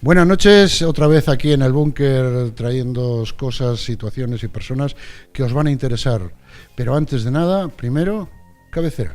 Buenas noches, otra vez aquí en el búnker trayendo cosas, situaciones y personas que os van a interesar. Pero antes de nada, primero, cabecera.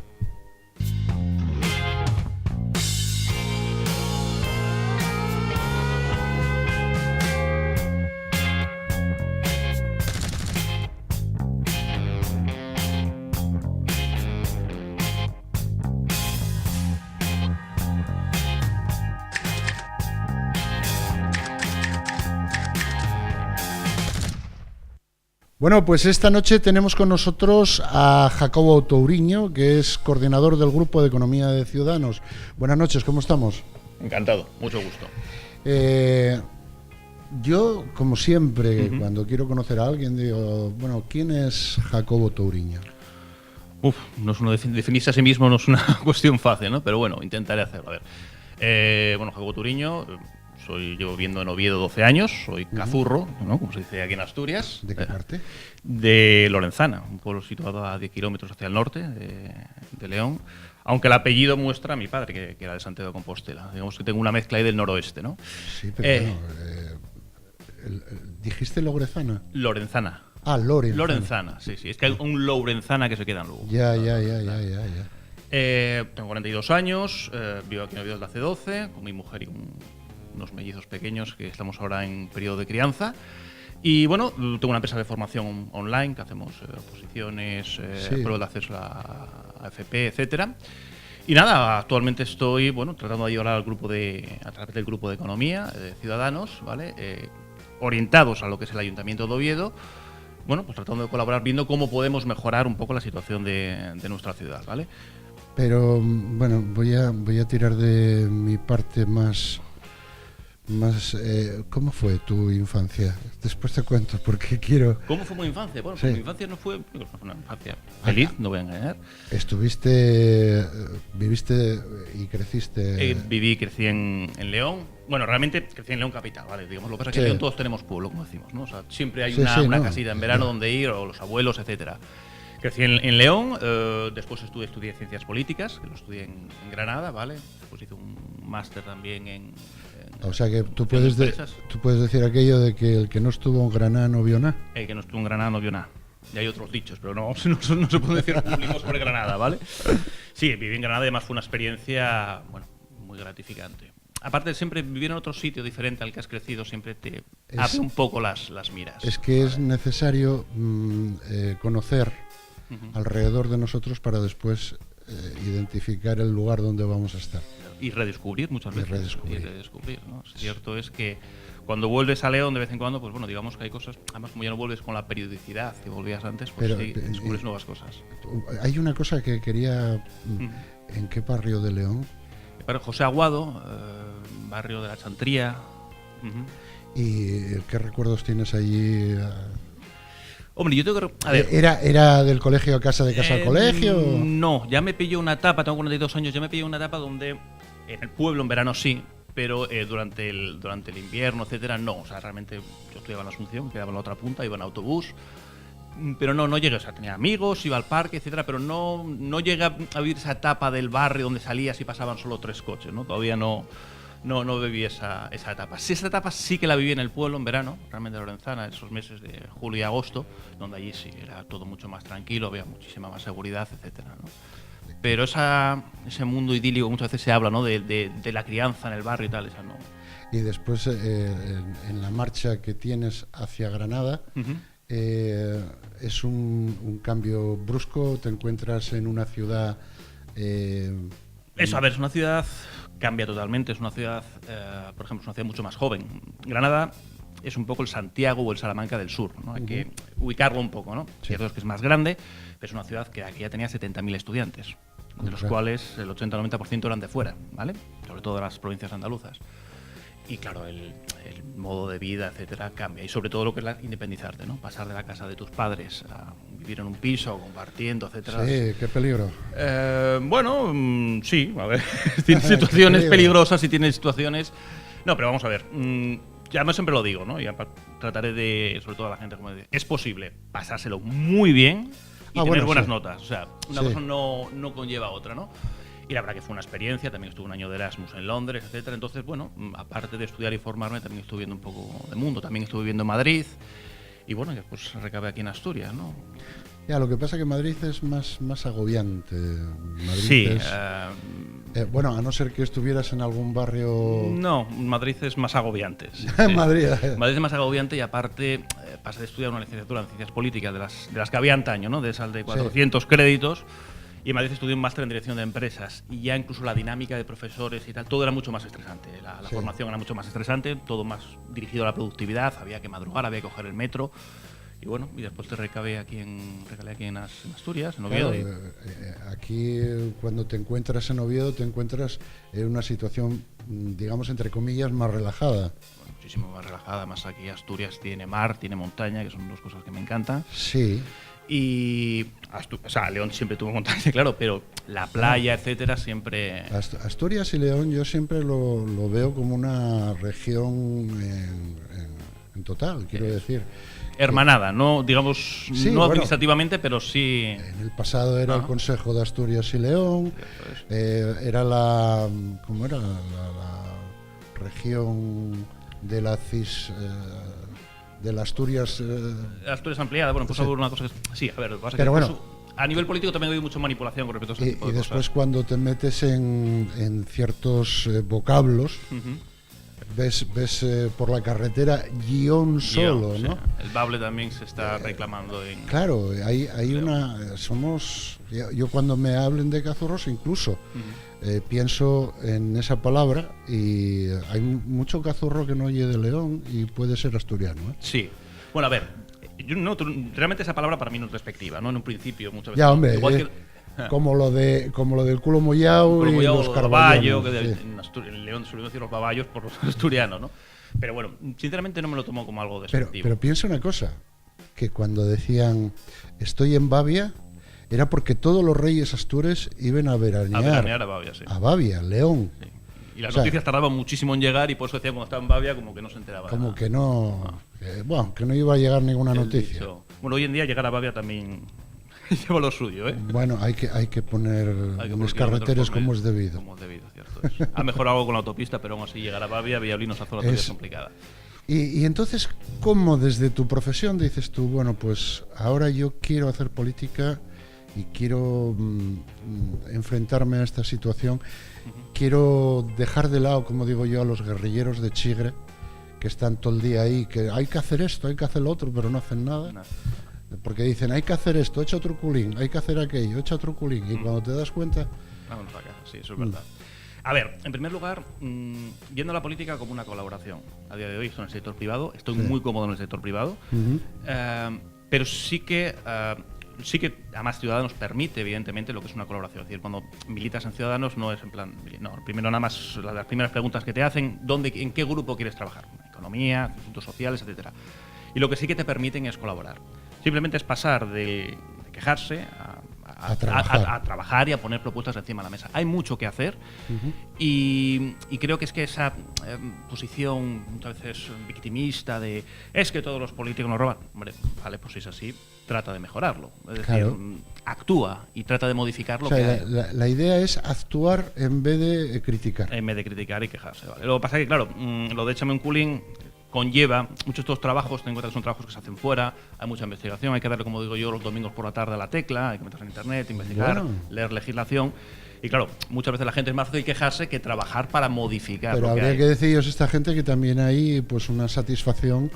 Bueno, pues esta noche tenemos con nosotros a Jacobo Touriño, que es coordinador del Grupo de Economía de Ciudadanos. Buenas noches, ¿cómo estamos? Encantado, mucho gusto. Yo, como siempre, cuando quiero conocer a alguien, digo, bueno, ¿quién es Jacobo Touriño? No es definirse a sí mismo no es una cuestión fácil, ¿no? Pero bueno, intentaré hacerlo. A ver, Jacobo Touriño, llevo viviendo en Oviedo 12 años, soy cazurro, ¿no? Como se dice aquí en Asturias. ¿De qué parte? De Lorenzana, un pueblo situado a 10 kilómetros hacia el norte de León, aunque el apellido muestra a mi padre, que era de Santiago de Compostela. Digamos que tengo una mezcla ahí del noroeste, ¿no? Sí, pero ¿dijiste Lorenzana? Lorenzana. Ah, Lorenzana. Lorenzana, sí. Es que hay un Lorenzana que se quedan luego. Ya. Tengo 42 años, vivo aquí en Oviedo desde hace 12, con mi mujer y unos mellizos pequeños que estamos ahora en periodo de crianza. Y bueno, tengo una empresa de formación online que hacemos oposiciones, pruebas de acceso a FP, etcétera. Y nada, actualmente estoy tratando de ayudar a través del grupo de economía de Ciudadanos, ¿vale? Orientados a lo que es el Ayuntamiento de Oviedo. Bueno, pues tratando de colaborar, viendo cómo podemos mejorar un poco la situación de nuestra ciudad, ¿vale? Pero bueno, voy a tirar de mi parte más ¿cómo fue tu infancia? Después te cuento, porque quiero... ¿Cómo fue mi infancia? Bueno, sí. Mi infancia no fue una infancia feliz, no voy a engañar. Viviste y creciste... Viví y crecí en León. Bueno, realmente crecí en León capital, ¿vale? Digamos, lo que pasa es que en León todos tenemos pueblo, como decimos, ¿no? O sea, siempre hay una casita en verano donde ir, o los abuelos, etcétera. Crecí en León, después estudié Ciencias Políticas, que lo estudié en Granada, ¿vale? Después hice un máster también o sea que tú puedes decir aquello de que el que no estuvo en Granada no vio nada. El que no estuvo en Granada no vio nada. Y hay otros dichos, pero no se puede decir público sobre Granada, ¿vale? Sí, viví en Granada y además fue una experiencia, muy gratificante. Aparte de siempre vivir en otro sitio diferente al que has crecido, siempre te abre un poco las miras. Es que es necesario conocer alrededor de nosotros para después identificar el lugar donde vamos a estar. Y redescubrir muchas veces. Y redescubrir, ¿no? Cierto es que cuando vuelves a León de vez en cuando, pues digamos que hay cosas, además como ya no vuelves con la periodicidad que volvías antes, pues sí, descubres nuevas cosas. Hay una cosa que quería... ¿En qué barrio de León? Para José Aguado, barrio de la Chantría. ¿Y qué recuerdos tienes allí? Hombre, yo tengo que... A ver, ¿Era del colegio a casa, de casa al colegio? No, ya me pilló una etapa, tengo 42 años, ya me pilló una etapa donde en el pueblo en verano sí, pero durante el invierno, etcétera, no. O sea, realmente yo estudiaba en la Asunción, quedaba en la otra punta, iba en autobús, pero no llegué, o sea, tenía amigos, iba al parque, etcétera, pero no llegué a vivir esa etapa del barrio donde salías y pasaban solo 3 coches, ¿no? Todavía no viví esa etapa. Sí, esa etapa sí que la viví en el pueblo en verano, realmente en Lorenzana, esos meses de julio y agosto, donde allí sí era todo mucho más tranquilo, había muchísima más seguridad, etcétera, ¿no? Pero ese mundo idílico muchas veces se habla, ¿no? De la crianza en el barrio y tal, esa no. Y después en la marcha que tienes hacia Granada, es un cambio brusco, te encuentras en una ciudad... Eso, a ver, es una ciudad... Cambia totalmente, es una ciudad, por ejemplo, es una ciudad mucho más joven. Granada es un poco el Santiago o el Salamanca del sur, ¿no? Hay que ubicarlo un poco, ¿no? Sí. Cierto es que es más grande, pero es una ciudad que aquí ya tenía 70.000 estudiantes, de los cuales el 80-90% eran de fuera, ¿vale? Sobre todo de las provincias andaluzas. Y claro, el modo de vida, etcétera, cambia. Y sobre todo lo que es independizarte, ¿no? Pasar de la casa de tus padres a vivir en un piso, compartiendo, etcétera. Sí, qué peligro. Sí, a ver, tiene situaciones peligrosas y tiene situaciones... No, pero vamos a ver, ya yo siempre lo digo, ¿no? Y trataré de, sobre todo a la gente, como de, es posible pasárselo muy bien y tener buenas notas. O sea, una cosa no conlleva a otra, ¿no? Y la verdad que fue una experiencia, también estuve un año de Erasmus en Londres, etcétera. Entonces, bueno, aparte de estudiar y formarme, también estuve viendo un poco de mundo. También estuve viviendo en Madrid y bueno, después recabé aquí en Asturias, ¿no? Ya, lo que pasa es que Madrid es más agobiante. Madrid Sí. Bueno, a no ser que estuvieras en algún barrio... No, Madrid es más agobiante. Sí. Madrid. Madrid es más agobiante y aparte pasé de estudiar una licenciatura en Ciencias Políticas de las que había antaño, ¿no? De esas de 400 créditos. Y en Madrid estudié un máster en Dirección de Empresas y ya incluso la dinámica de profesores y tal, todo era mucho más estresante. La formación era mucho más estresante, todo más dirigido a la productividad, había que madrugar, había que coger el metro. Y bueno, y después te recalé aquí en Asturias, en Oviedo. Claro, aquí cuando te encuentras en Oviedo te encuentras en una situación, digamos, entre comillas, más relajada. Bueno, muchísimo más relajada, además aquí Asturias tiene mar, tiene montaña, que son dos cosas que me encantan. Sí. Y, o sea, León siempre tuvo montaña, claro, pero la playa, etcétera, siempre... Asturias y León yo siempre lo veo como una región en total, quiero decir. Hermanada, no, digamos, sí, no administrativamente, pero sí... En el pasado era el Consejo de Asturias y León, era la... ¿Cómo era? La región de la CIS... de la Asturias... Asturias ampliada, bueno, pues una cosa que... Sí, a ver, lo que pasa pero que bueno, a nivel político también hay mucha manipulación con respecto a este tipo de cosas. Y después cosas. Cuando te metes en ciertos vocablos... Ves por la carretera guión solo, ¿no? Sí. El bable también se está reclamando en... Claro, hay una... Somos... Yo cuando me hablen de cazurros incluso pienso en esa palabra y hay mucho cazurro que no oye de León y puede ser asturiano, ¿eh? Sí. Bueno, a ver, realmente esa palabra para mí no es despectiva, ¿no? En un principio muchas veces... Ya, hombre, igual que... como lo del culo mollao y los carballos, sí. En León suelen decir los baballos por los asturianos, ¿no? Pero bueno, sinceramente no me lo tomo como algo despectivo. Pero piensa una cosa, que cuando decían estoy en Bavia, era porque todos los reyes astures iban a veranear a Bavia, sí. A Bavia, León. Sí. Y las noticias tardaban muchísimo en llegar y por eso decían cuando estaba en Bavia como que no se enteraba. Como que no... bueno, que no iba a llegar ninguna noticia. Bueno, hoy en día llegar a Bavia también... lleva lo suyo, ¿eh? Bueno, hay que poner los carreteres como es debido. Como es debido, cierto es. Ha mejorado algo con la autopista, pero aún así llegar a Bavia, Villablino, esa zona todavía es complicada. Y entonces, ¿cómo desde tu profesión dices tú, bueno, pues ahora yo quiero hacer política y quiero enfrentarme a esta situación, quiero dejar de lado, como digo yo, a los guerrilleros de Chigre, que están todo el día ahí, que hay que hacer esto, hay que hacer lo otro, pero no hacen nada? Porque dicen, hay que hacer esto, echa otro culín, hay que hacer aquello, echa otro culín. Y cuando te das cuenta... Vamos para acá, sí, eso es verdad. A ver, en primer lugar, viendo la política como una colaboración. A día de hoy estoy en el sector privado, estoy muy cómodo en el sector privado, pero sí que además Ciudadanos permite, evidentemente, lo que es una colaboración. Es decir, cuando militas en Ciudadanos no es en plan... No, primero nada más, las primeras preguntas que te hacen, ¿en qué grupo quieres trabajar? Economía, asuntos sociales, etcétera. Y lo que sí que te permiten es colaborar. Simplemente es pasar de quejarse a trabajar y a poner propuestas encima de la mesa. Hay mucho que hacer y creo que esa posición muchas veces victimista de es que todos los políticos nos roban. Hombre, vale, pues si es así, trata de mejorarlo. Es decir, actúa y trata de modificar lo que hay. La idea es actuar en vez de criticar. En vez de criticar y quejarse, vale. Lo que pasa es que, claro, lo de échame un culín conlleva muchos de estos trabajos, ten en cuenta que son trabajos que se hacen fuera, hay mucha investigación, hay que darle, como digo yo, los domingos por la tarde a la tecla, hay que meterse en internet, investigar, leer legislación. Y claro, muchas veces la gente es más fácil quejarse que trabajar para modificar. Pero habría que deciros a esta gente que también hay pues una satisfacción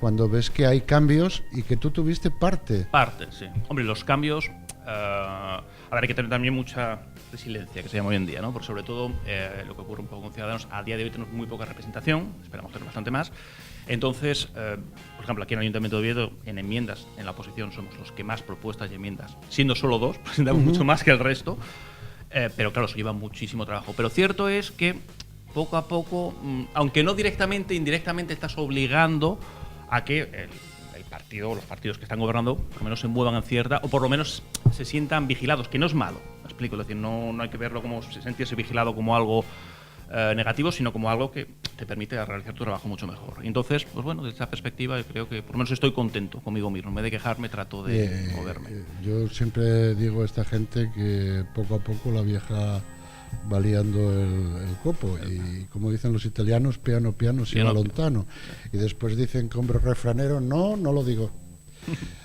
cuando ves que hay cambios y que tú tuviste parte. Parte, sí. Hombre, los cambios... a ver, hay que tener también mucha resiliencia, que se llama hoy en día, ¿no? Porque sobre todo lo que ocurre un poco con Ciudadanos, a día de hoy tenemos muy poca representación, esperamos tener bastante más. Entonces, por ejemplo, aquí en el Ayuntamiento de Oviedo, en enmiendas, en la oposición somos los que más propuestas y enmiendas, siendo solo 2, presentamos mucho más que el resto, pero claro, eso lleva muchísimo trabajo. Pero cierto es que poco a poco, aunque no directamente, indirectamente estás obligando a que el partido o los partidos que están gobernando por lo menos se muevan en cierta, o por lo menos se sientan vigilados, que no es malo, me explico, es decir, no hay que verlo como sentirse vigilado como algo negativo, sino como algo que te permite realizar tu trabajo mucho mejor. Y entonces, pues bueno, desde esa perspectiva yo creo que por lo menos estoy contento conmigo mismo, en vez de quejarme trato de moverme. Yo siempre digo a esta gente que poco a poco la vieja baleando el copo, y como dicen los italianos, piano piano si va lontano, y después dicen que hombre refranero, no lo digo.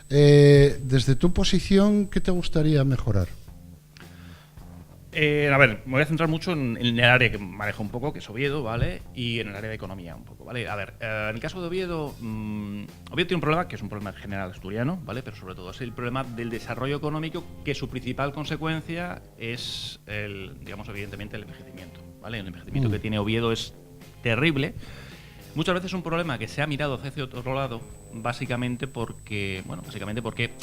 Desde tu posición, ¿qué te gustaría mejorar? A ver, me voy a centrar mucho en el área que manejo un poco, que es Oviedo, ¿vale? Y en el área de economía un poco, ¿vale? A ver, en el caso de Oviedo, Oviedo tiene un problema que es un problema general asturiano, ¿vale? Pero sobre todo es el problema del desarrollo económico, que su principal consecuencia es digamos, evidentemente el envejecimiento, ¿vale? El envejecimiento que tiene Oviedo es terrible. Muchas veces es un problema que se ha mirado hacia otro lado, básicamente porque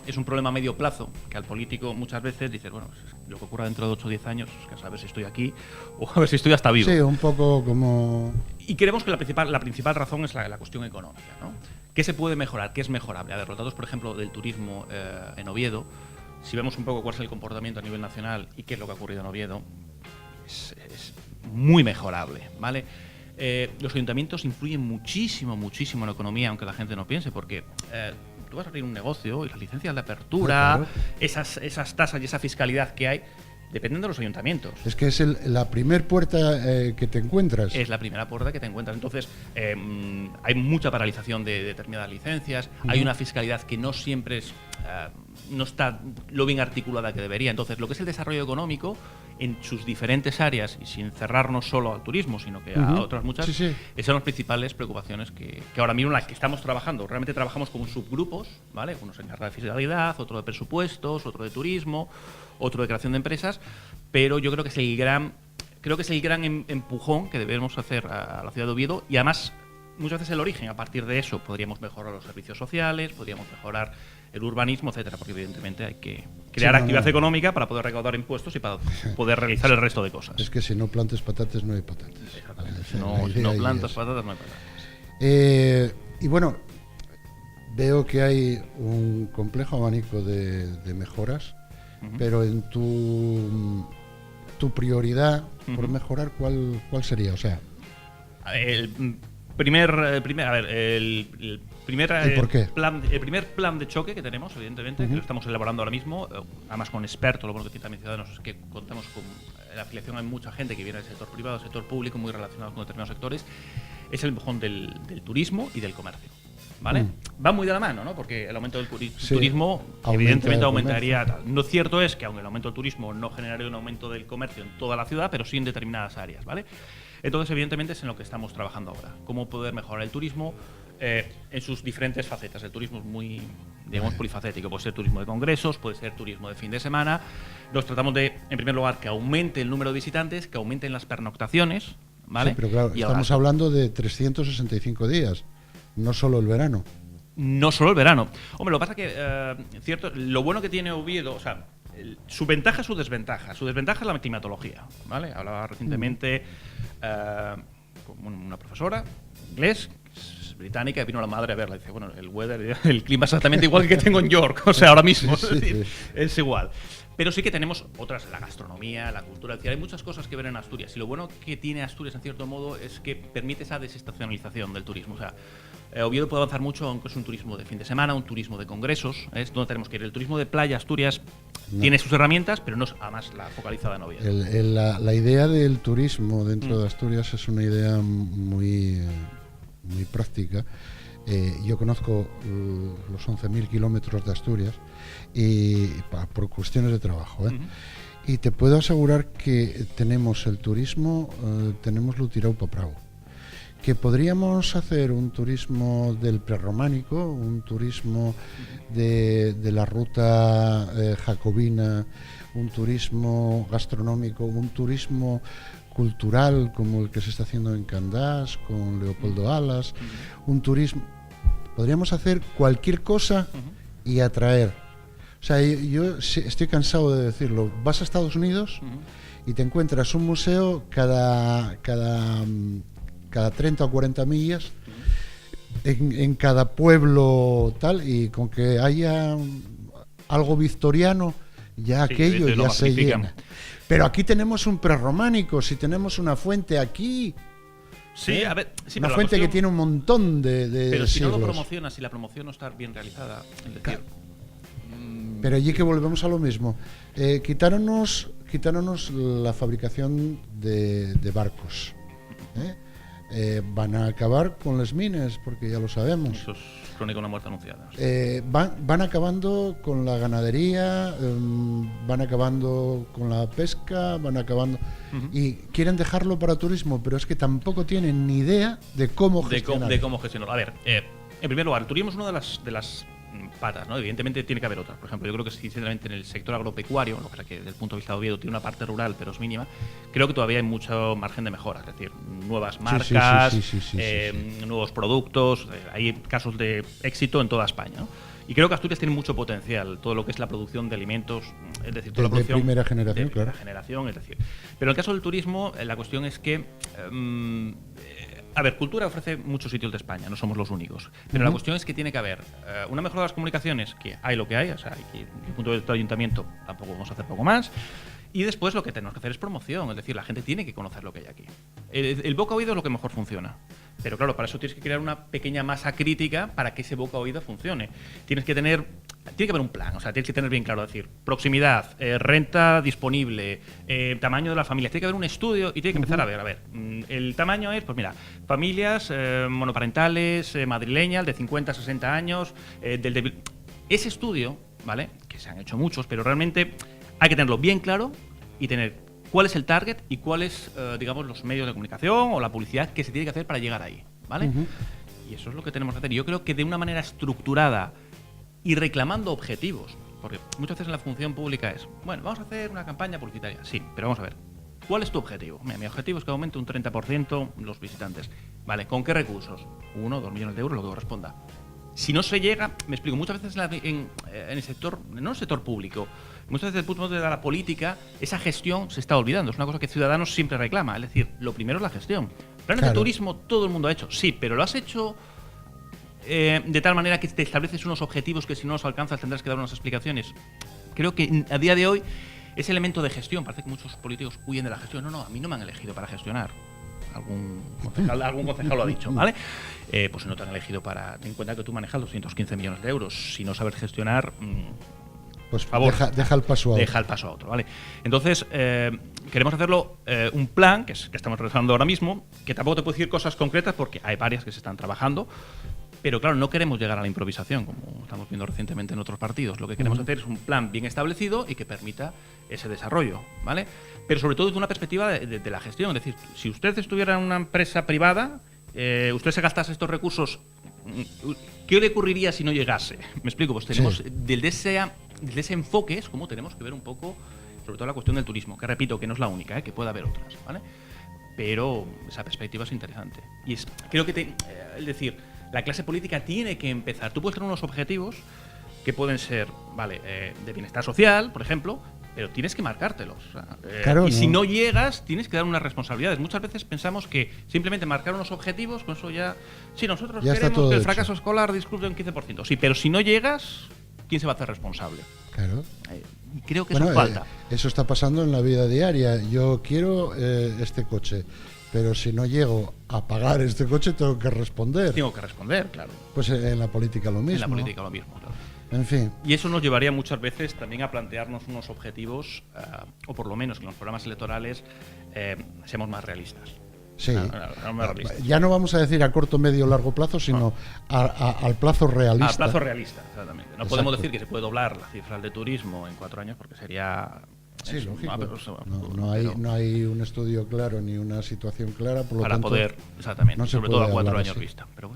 es un problema a medio plazo, que al político muchas veces dices, bueno, lo que ocurra dentro de 8 o 10 años, es que a saber si estoy aquí o a ver si estoy hasta vivo. Sí, un poco como... Y creemos que la principal razón es la cuestión económica, ¿no? ¿Qué se puede mejorar? ¿Qué es mejorable? A ver, los datos, por ejemplo, del turismo en Oviedo, si vemos un poco cuál es el comportamiento a nivel nacional y qué es lo que ha ocurrido en Oviedo, es muy mejorable, ¿vale? Los ayuntamientos influyen muchísimo en la economía, aunque la gente no piense, porque tú vas a abrir un negocio y las licencias de apertura, esas tasas y esa fiscalidad que hay, dependen de los ayuntamientos. Es que es la primer puerta que te encuentras. Es la primera puerta que te encuentras. Entonces, hay mucha paralización de determinadas licencias, hay una fiscalidad que no siempre no está lo bien articulada que debería. Entonces, lo que es el desarrollo económico en sus diferentes áreas, y sin cerrarnos solo al turismo, sino que a otras muchas, esas son las principales preocupaciones que ahora mismo en las que estamos trabajando. Realmente trabajamos con subgrupos, ¿vale? Uno se encarga de fiscalidad, otro de presupuestos, otro de turismo, otro de creación de empresas, pero yo creo que es el gran empujón que debemos hacer a la ciudad de Oviedo, y además muchas veces el origen. A partir de eso podríamos mejorar los servicios sociales, podríamos mejorar el urbanismo, etcétera, porque evidentemente hay que crear actividad económica para poder recaudar impuestos y para poder realizar el resto de cosas. Es que si no plantes patatas, no hay patatas. Si no plantas patatas, no hay patatas. Y bueno, veo que hay un complejo abanico de mejoras, pero en tu prioridad por mejorar, ¿cuál sería? O sea, el primer plan de choque que tenemos, evidentemente, que lo estamos elaborando ahora mismo, además con expertos. Lo bueno que tiene también Ciudadanos es que contamos con la afiliación. Hay mucha gente que viene del sector privado, del sector público, muy relacionados con determinados sectores. Es el empujón del turismo y del comercio, ¿vale? Va muy de la mano, ¿no? Porque el aumento del turismo evidentemente aumentaría tal. Lo cierto es que aunque el aumento del turismo no generaría un aumento del comercio en toda la ciudad, pero sí en determinadas áreas, ¿vale? Entonces, evidentemente, es en lo que estamos trabajando ahora. Cómo poder mejorar el turismo en sus diferentes facetas. El turismo es muy, digamos, polifacético. Puede ser turismo de congresos, puede ser turismo de fin de semana. Nos tratamos de, en primer lugar, que aumente el número de visitantes, que aumenten las pernoctaciones, ¿vale? Sí, pero claro, estamos hablando de 365 días, no solo el verano. No solo el verano. Hombre, lo que pasa que, cierto, lo bueno que tiene Oviedo, o sea, su ventaja es su desventaja. Su desventaja es la climatología, ¿vale? Hablaba recientemente con una profesora inglés, británica, que vino la madre a verla y dice, bueno, el clima es exactamente igual que tengo en York, o sea, ahora mismo, es igual. Pero sí que tenemos otras, la gastronomía, la cultura, es decir, hay muchas cosas que ver en Asturias, y lo bueno que tiene Asturias, en cierto modo, es que permite esa desestacionalización del turismo. O sea, Oviedo puede avanzar mucho, aunque es un turismo de fin de semana, un turismo de congresos, es donde tenemos que ir. El turismo de playa, Asturias, tiene sus herramientas, pero no es además la focalizada en Oviedo. La idea del turismo dentro de Asturias es una idea muy práctica. Yo conozco los 11.000 kilómetros de Asturias y por cuestiones de trabajo, y te puedo asegurar que tenemos el turismo, tenemos lo tirado para Prado, que podríamos hacer un turismo del prerrománico, un turismo de la ruta jacobina, un turismo gastronómico, un turismo cultural como el que se está haciendo en Candás con Leopoldo Alas, un turismo. Podríamos hacer cualquier cosa y atraer. O sea, yo estoy cansado de decirlo. Vas a Estados Unidos y te encuentras un museo cada 30 o 40 millas en cada pueblo tal, y con que haya algo victoriano, ya aquello ya se llena. Pero aquí tenemos un prerrománico, si tenemos una fuente aquí. Sí, a ver, una fuente que tiene un montón de pero si siglos. no lo promocionas, si la promoción no está bien realizada, es decir, pero allí que volvemos a lo mismo. Quitáronos quitándonos la fabricación de barcos. Van a acabar con las minas, porque ya lo sabemos. Eso es crónica de una muerte anunciada. Van acabando con la ganadería, van acabando con la pesca, van acabando... Y quieren dejarlo para turismo, pero es que tampoco tienen ni idea de cómo gestionarlo. De cómo gestionarlo. A ver, en primer lugar, el turismo es una de las patas, ¿no? Evidentemente tiene que haber otras. Por ejemplo, yo creo que sinceramente en el sector agropecuario, lo que pasa que desde el punto de vista de Oviedo tiene una parte rural, pero es mínima, creo que todavía hay mucho margen de mejora. Es decir, nuevas marcas, nuevos productos, hay casos de éxito en toda España, ¿no? Y creo que Asturias tiene mucho potencial, todo lo que es la producción de alimentos, es decir, toda la producción de primera generación, claro. Generación, es decir. Pero en el caso del turismo, la cuestión es que a ver, cultura ofrece muchos sitios de España, no somos los únicos. Pero la cuestión es que tiene que haber una mejora de las comunicaciones, que hay lo que hay, o sea, desde el punto de vista del ayuntamiento tampoco vamos a hacer poco más. Y después lo que tenemos que hacer es promoción, es decir, la gente tiene que conocer lo que hay aquí. El boca a oído es lo que mejor funciona. Pero claro, para eso tienes que crear una pequeña masa crítica para que ese boca a oído funcione. Tiene que haber un plan, o sea, tienes que tener bien claro, decir, proximidad, renta disponible, tamaño de la familia. Tiene que haber un estudio y tiene que empezar a ver, el tamaño es, pues mira, familias monoparentales, madrileñas, de 50 a 60 años, ese estudio, ¿vale? Que se han hecho muchos, pero realmente hay que tenerlo bien claro y tener cuál es el target y cuáles, digamos, los medios de comunicación o la publicidad que se tiene que hacer para llegar ahí, ¿vale? Y eso es lo que tenemos que hacer. Y yo creo que de una manera estructurada y reclamando objetivos, porque muchas veces en la función pública es, bueno, vamos a hacer una campaña publicitaria, sí, pero vamos a ver, ¿cuál es tu objetivo? Mira, mi objetivo es que aumente un 30% los visitantes. ¿Vale? ¿Con qué recursos? 1 o 2 millones de euros, lo que corresponda. Si no se llega, me explico, muchas veces en el sector, no en el sector público, muchas veces desde el punto de vista de la política, esa gestión se está olvidando. Es una cosa que Ciudadanos siempre reclama. Es decir, lo primero es la gestión. Planes de turismo todo el mundo ha hecho, sí, pero lo has hecho de tal manera que te estableces unos objetivos que si no los alcanzas tendrás que dar unas explicaciones. Creo que a día de hoy ese elemento de gestión, parece que muchos políticos huyen de la gestión. No, a mí no me han elegido para gestionar. Algún concejal lo ha dicho, ¿vale? Pues si no te han elegido para... Ten en cuenta que tú manejas 215 millones de euros. Si no sabes gestionar... pues por favor, deja el paso a otro. Deja el paso a otro, ¿vale? Entonces, queremos hacerlo un plan que estamos realizando ahora mismo, que tampoco te puedo decir cosas concretas porque hay varias que se están trabajando, pero claro, no queremos llegar a la improvisación, como estamos viendo recientemente en otros partidos. Lo que queremos hacer es un plan bien establecido y que permita ese desarrollo, ¿vale? Pero sobre todo desde una perspectiva de la gestión. Es decir, si usted estuviera en una empresa privada, usted se gastase estos recursos, ¿qué le ocurriría si no llegase? Me explico, pues tenemos desde ese enfoque es como tenemos que ver un poco, sobre todo la cuestión del turismo, que repito, que no es la única, que puede haber otras, ¿vale? Pero esa perspectiva es interesante. Y creo que, es decir, la clase política tiene que empezar. Tú puedes tener unos objetivos que pueden ser, vale, de bienestar social, por ejemplo, pero tienes que marcártelos. Claro, si no llegas, tienes que dar unas responsabilidades. Muchas veces pensamos que simplemente marcar unos objetivos, con eso ya... Sí, nosotros ya queremos que el fracaso escolar discurre un 15%. Sí, pero si no llegas, ¿quién se va a hacer responsable? Claro. Y creo que eso falta. Eso está pasando en la vida diaria. Yo quiero este coche, pero si no llego a pagar este coche, tengo que responder. Tengo que responder, claro. Pues en la política lo mismo. En la política lo mismo, claro. En fin. Y eso nos llevaría muchas veces también a plantearnos unos objetivos, o por lo menos que en los programas electorales seamos más realistas. Sí. Más realistas. Ya no vamos a decir a corto, medio o largo plazo, sino al plazo realista. Al plazo realista, exactamente. No podemos decir que se puede doblar las cifras de turismo en 4 años porque sería... Sí, lógico. No hay un estudio claro ni una situación clara, por lo para tanto, poder, exactamente, no sobre todo a 4 años vista. Pero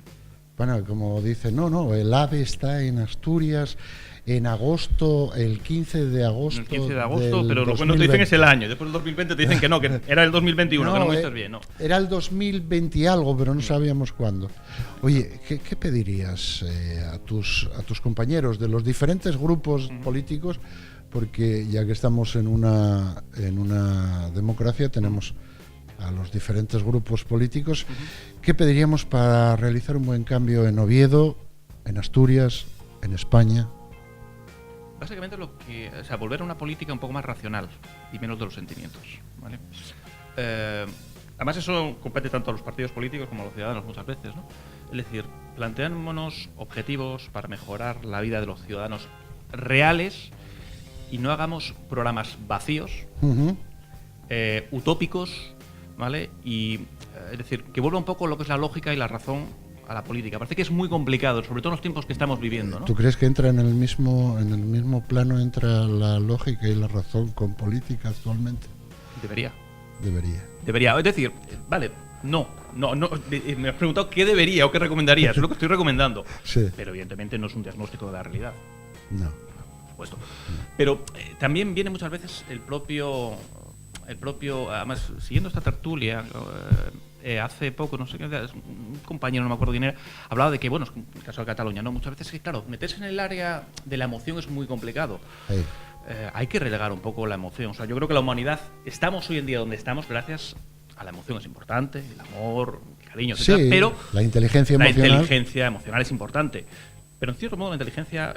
bueno, como dice, el AVE está en Asturias en agosto, el 15 de agosto. El 15 de agosto, pero lo bueno te dicen es el año. Después del 2020 te dicen que no, que era el 2021, que no me dices bien, ¿no? Era el 2020 y algo, pero no sabíamos cuándo. Oye, ¿qué pedirías a tus compañeros de los diferentes grupos políticos? Porque ya que estamos en una democracia, tenemos a los diferentes grupos políticos. ¿Qué pediríamos para realizar un buen cambio en Oviedo, en Asturias, en España? Básicamente volver a una política un poco más racional y menos de los sentimientos, ¿vale? Además eso compete tanto a los partidos políticos como a los ciudadanos muchas veces, ¿no? Es decir, planteémonos objetivos para mejorar la vida de los ciudadanos reales y no hagamos programas vacíos, utópicos, ¿vale? Y es decir, que vuelva un poco lo que es la lógica y la razón a la política. Parece que es muy complicado, sobre todo en los tiempos que estamos viviendo, ¿no? ¿Tú crees que entra en el mismo plano entra la lógica y la razón con política actualmente? Debería. Debería. Es decir, vale, no. Me has preguntado qué debería o qué recomendaría. Eso es lo que estoy recomendando. Sí. Pero evidentemente no es un diagnóstico de la realidad. No. Por supuesto. Pero también viene muchas veces el propio, además, siguiendo esta tertulia, hace poco, no sé qué, un compañero, no me acuerdo quién era, hablaba de que, bueno, en el caso de Cataluña, ¿no? Muchas veces que, claro, meterse en el área de la emoción es muy complicado. Hey. Hay que relegar un poco la emoción. O sea, yo creo que la humanidad, estamos hoy en día donde estamos gracias a la emoción. Es importante, el amor, el cariño, etc. Sí, pero la inteligencia emocional. La inteligencia emocional es importante. Pero en cierto modo la inteligencia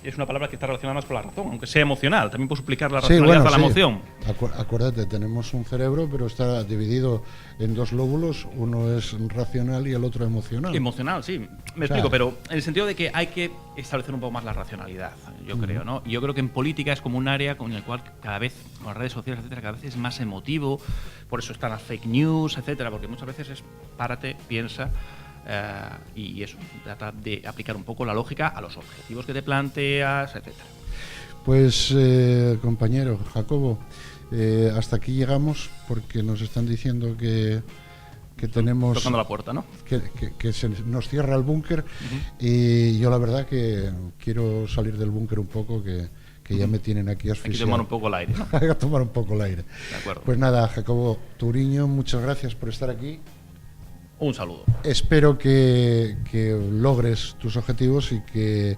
es una palabra que está relacionada más con la razón, aunque sea emocional. También puedo explicar la racionalidad a la emoción. Acuérdate, tenemos un cerebro, pero está dividido en dos lóbulos. Uno es racional y el otro emocional. Emocional, sí. Me explico, pero en el sentido de que hay que establecer un poco más la racionalidad, yo creo, ¿no? Y yo creo que en política es como un área con el cual cada vez, con las redes sociales, etcétera, cada vez es más emotivo. Por eso están las fake news, etcétera, porque muchas veces es párate, piensa. Y eso, trata de aplicar un poco la lógica a los objetivos que te planteas, etcétera. Pues, compañero Jacobo, hasta aquí llegamos porque nos están diciendo que tenemos... Tocando la puerta, ¿no? Que se nos cierra el búnker y yo la verdad que quiero salir del búnker un poco, que ya me tienen aquí asfixiado. Hay que tomar un poco el aire, ¿no? Hay que tomar un poco el aire. De acuerdo. Pues nada, Jacobo Turiño, muchas gracias por estar aquí. Un saludo. Espero que logres tus objetivos y que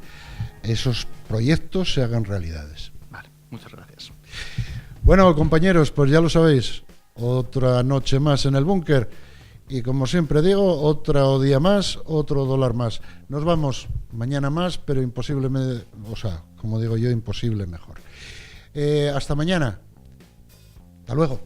esos proyectos se hagan realidades. Vale, muchas gracias. Bueno, compañeros, pues ya lo sabéis, otra noche más en el búnker y como siempre digo, otro día más, otro dólar más. Nos vamos mañana más, pero imposiblemente, o sea, como digo yo, imposible mejor. Hasta mañana. Hasta luego.